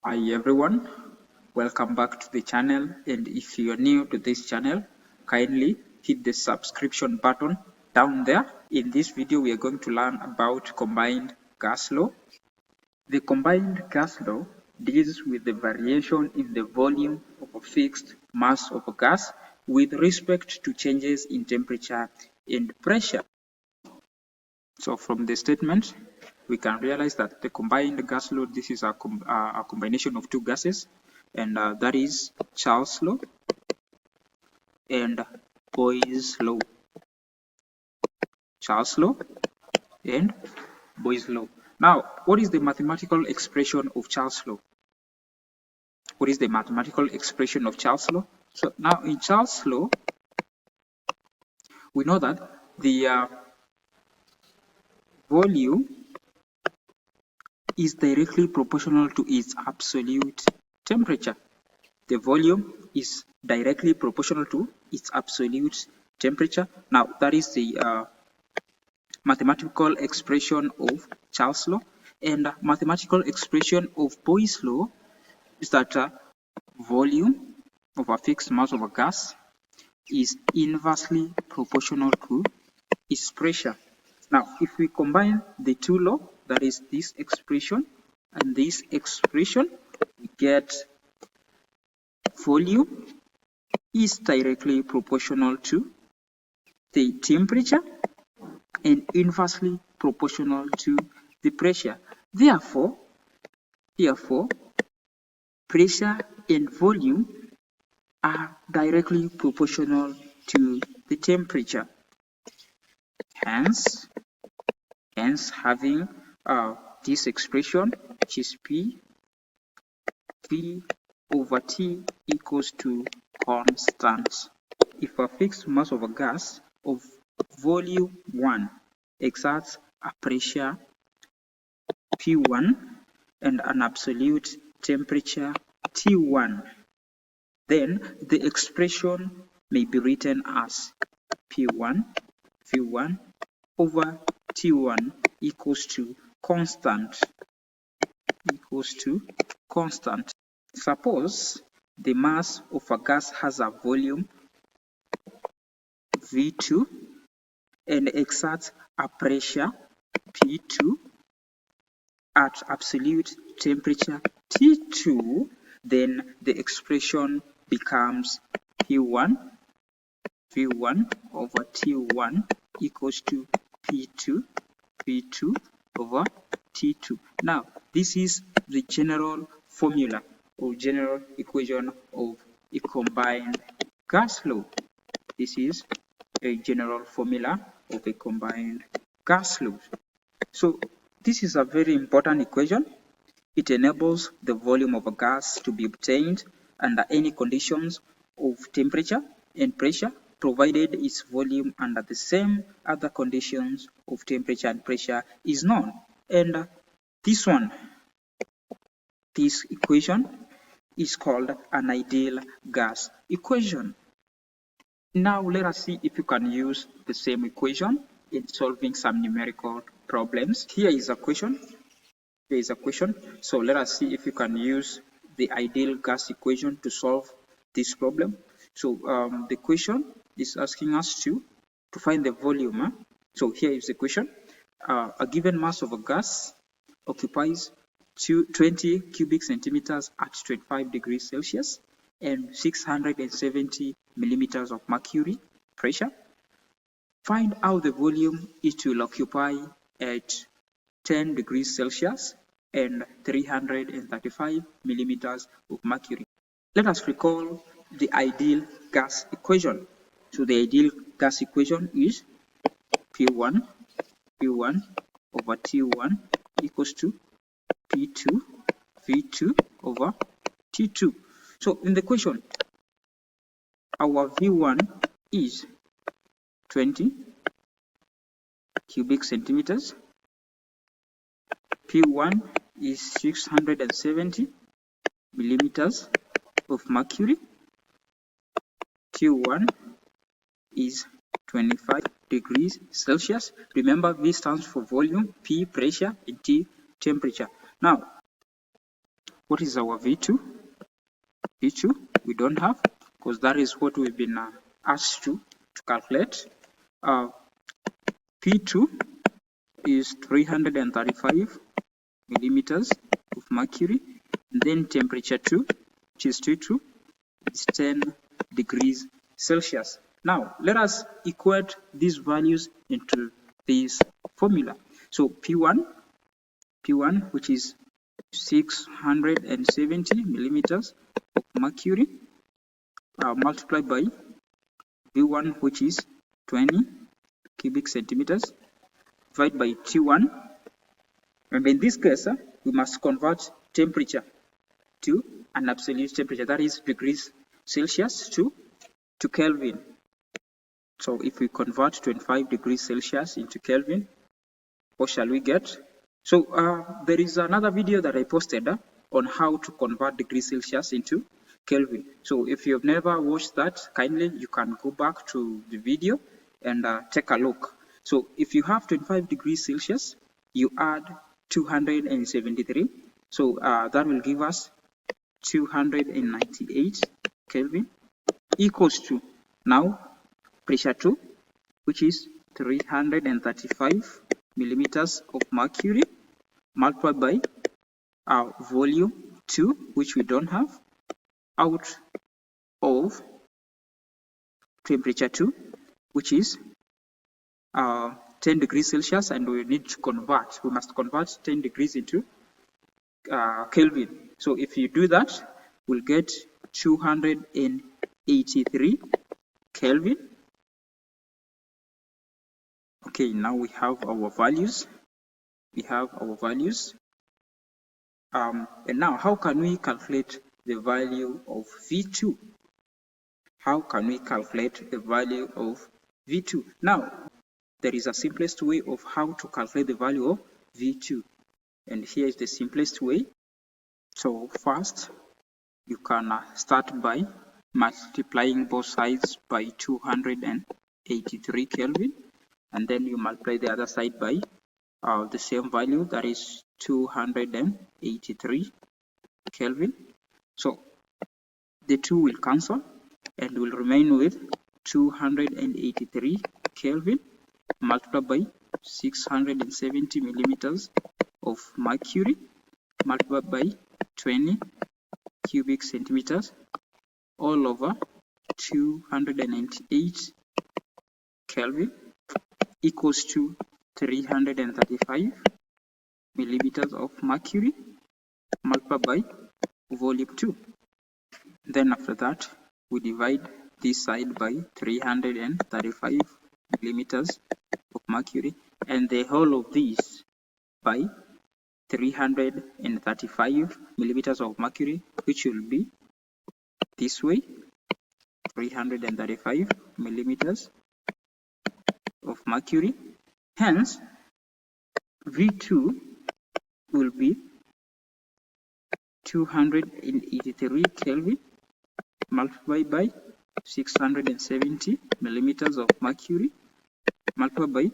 Hi everyone, welcome back to the channel, and if you are new to this channel, kindly hit the subscription button down there. In this video we are going to learn about combined gas law. The combined gas law deals with the variation in the volume of a fixed mass of a gas with respect to changes in temperature and pressure. So from the statement, we can realize that the combined gas law, this is a combination of two gases, and that is Charles' law and Boyle's law. Charles' law and Boyle's law. Now, what is the mathematical expression of Charles' law? What is the mathematical expression of Charles' law? So now in Charles' law, we know that the volume is directly proportional to its absolute temperature. The volume is directly proportional to its absolute temperature. Now, that is the mathematical expression of Charles' law. And mathematical expression of Boyle's law is that volume of a fixed mass of a gas is inversely proportional to its pressure. Now, if we combine the two laws, that is this expression and this expression, we get volume is directly proportional to the temperature and inversely proportional to the pressure. Therefore, pressure and volume are directly proportional to the temperature. Hence having this expression, which is P over T equals to constant. If a fixed mass of a gas of volume 1 exerts a pressure P1 and an absolute temperature T1, then the expression may be written as P1 V1 over T1 equals to constant. Suppose the mass of a gas has a volume V2 and exerts a pressure P2 at absolute temperature T2, then the expression becomes P1 V1 over T1 equals to P2 V2 over T2. Now, this is the general formula or general equation of a combined gas law. This is a general formula of a combined gas law. So this is a very important equation. It enables the volume of a gas to be obtained under any conditions of temperature and pressure, provided its volume under the same other conditions of temperature and pressure is known. And this equation is called an ideal gas equation. Now let us see if you can use the same equation in solving some numerical problems. Here is a question. So let us see if you can use the ideal gas equation to solve this problem. So the question is asking us to find the volume. So here is the question. A given mass of a gas occupies 20 cubic centimeters at 25 degrees Celsius and 670 millimeters of mercury pressure. Find out the volume it will occupy at 10 degrees Celsius and 335 millimeters of mercury. Let us recall the ideal gas equation. So the ideal gas equation is P1 over T1 equals to P2 V2 over T2. So in the question, our V1 is 20 cubic centimeters. P1 is 670 millimeters of mercury. T1 is 25 degrees Celsius. Remember, V stands for volume, P pressure, and T temperature. Now, What is our V2? V2 we don't have, because that is what we've been asked to calculate. P2 is 335 millimeters of mercury, and then temperature 2, which is T2, is 10 degrees Celsius. Now let us equate these values into this formula. So P1, which is 670 millimeters of mercury, multiplied by V1, which is 20 cubic centimeters, divided by T1. And in this case, we must convert temperature to an absolute temperature, that is degrees Celsius to Kelvin. So if we convert 25 degrees Celsius into Kelvin, what shall we get? So there is another video that I posted on how to convert degrees Celsius into Kelvin. So if you've never watched that, kindly you can go back to the video and take a look. So if you have 25 degrees Celsius, you add 273. So that will give us 298 Kelvin, equals to now pressure 2, which is 335 millimeters of mercury, multiplied by volume 2, which we don't have, out of temperature 2, which is 10 degrees Celsius, and we need to convert. We must convert 10 degrees into Kelvin. So if you do that, we'll get 283 Kelvin. Okay, now we have our values. And now how can we calculate the value of V2? Now, there is a simplest way of how to calculate the value of V2. And here is the simplest way. So first, you can start by multiplying both sides by 283 Kelvin. And then you multiply the other side by the same value, that is 283 Kelvin. So the 2 will cancel and will remain with 283 Kelvin multiplied by 670 millimeters of mercury multiplied by 20 cubic centimeters all over 298 Kelvin, equals to 335 millimeters of mercury multiplied by volume 2. Then after that, we divide this side by 335 millimeters of mercury, and the whole of this by 335 millimeters of mercury, which will be this way, 335 millimeters of mercury. Hence, V2 will be 283 Kelvin multiplied by 670 millimeters of mercury multiplied by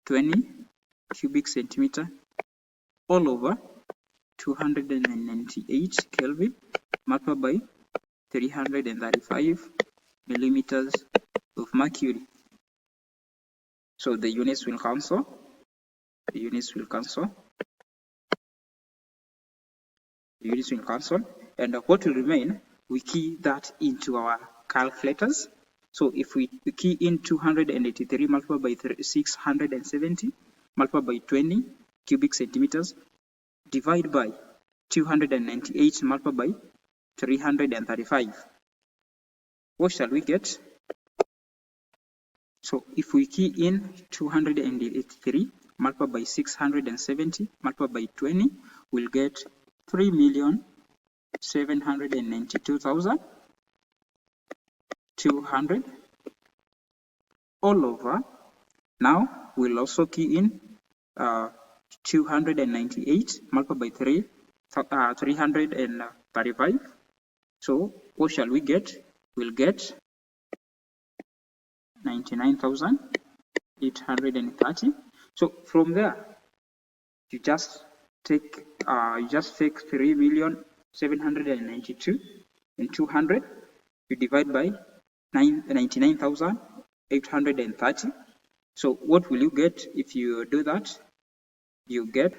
20 cubic centimeter all over 298 Kelvin multiplied by 335 millimeters of mercury. So the units will cancel. And what will remain, we key that into our calculators. So if we key in 283 multiplied by 670 multiplied by 20 cubic centimeters, divide by 298 multiplied by 335, what shall we get? So if we key in 283 multiplied by 670 multiplied by 20, we'll get 3,792,200 all over. Now we'll also key in 298 multiplied by 335. So what shall we get? We'll get 99,830. So from there, you just take 3,000,000 792 and 200. You divide by 99,830. So what will you get if you do that? You get,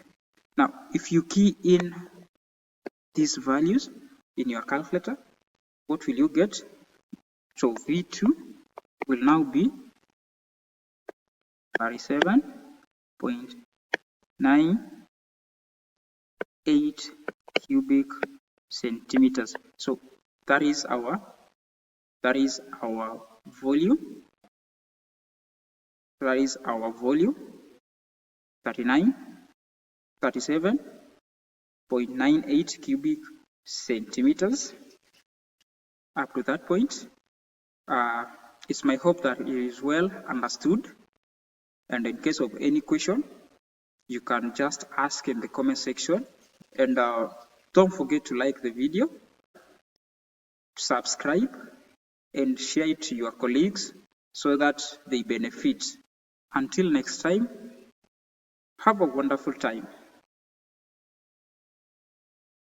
now if you key in these values in your calculator, what will you get? So V2 will now be 37.98 cubic centimeters. So that is our volume. That is our volume, 37.98 cubic centimeters. Up to that point, it's my hope that it is well understood. And in case of any question, you can just ask in the comment section. And don't forget to like the video, subscribe, and share it to your colleagues so that they benefit. Until next time, have a wonderful time.